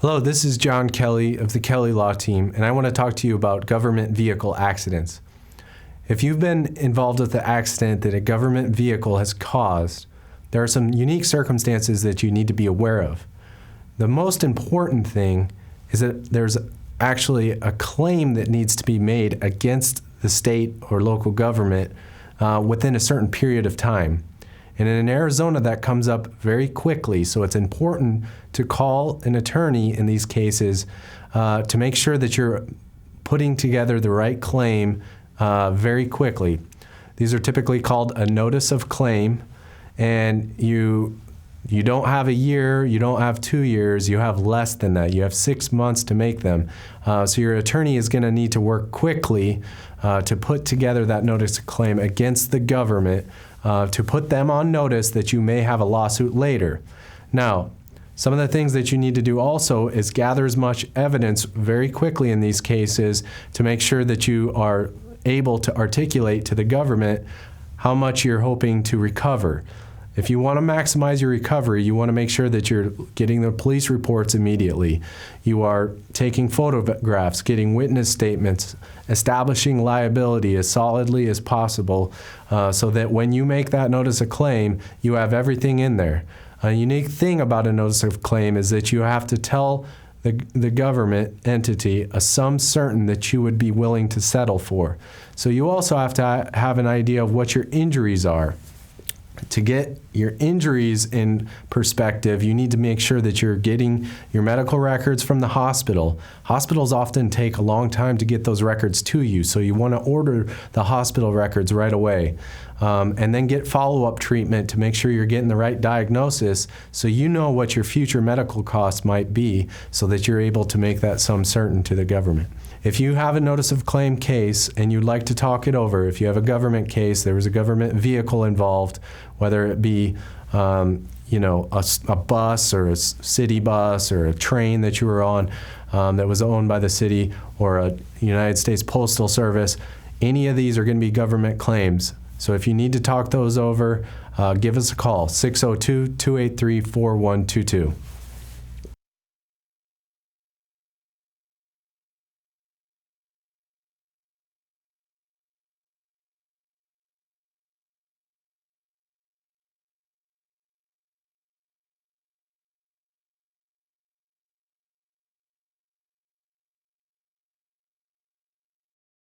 Hello, this is John Kelly of the Kelly Law Team, and I want to talk to you about government vehicle accidents. If you've been involved with the accident that a government vehicle has caused, there are some unique circumstances that you need to be aware of. The most important thing is that there's actually a claim that needs to be made against the state or local government within a certain period of time. And in Arizona, that comes up very quickly, so it's important to call an attorney in these cases to make sure that you're putting together the right claim very quickly. These are typically called a notice of claim, and you don't have a year, you don't have 2 years, you have less than that. You have 6 months to make them. So your attorney is going to need to work quickly to put together that notice of claim against the government to put them on notice that you may have a lawsuit later. Now, some of the things that you need to do also is gather as much evidence very quickly in these cases to make sure that you are able to articulate to the government how much you're hoping to recover. If you want to maximize your recovery, you want to make sure that you're getting the police reports immediately. You are taking photographs, getting witness statements, establishing liability as solidly as possible so that when you make that notice of claim, you have everything in there. A unique thing about a notice of claim is that you have to tell the government entity a sum certain that you would be willing to settle for. So you also have to have an idea of what your injuries are. To get your injuries in perspective, you need to make sure that you're getting your medical records from the hospital. Hospitals often take a long time to get those records to you, so you want to order the hospital records right away. And then get follow-up treatment to make sure you're getting the right diagnosis so you know what your future medical costs might be so that you're able to make that sum certain to the government. If you have a notice of claim case and you'd like to talk it over, if you have a government case, there was a government vehicle involved, whether it be a bus or a city bus or a train that you were on that was owned by the city or a United States Postal Service, any of these are going to be government claims. So if you need to talk those over, give us a call, 602-283-4122.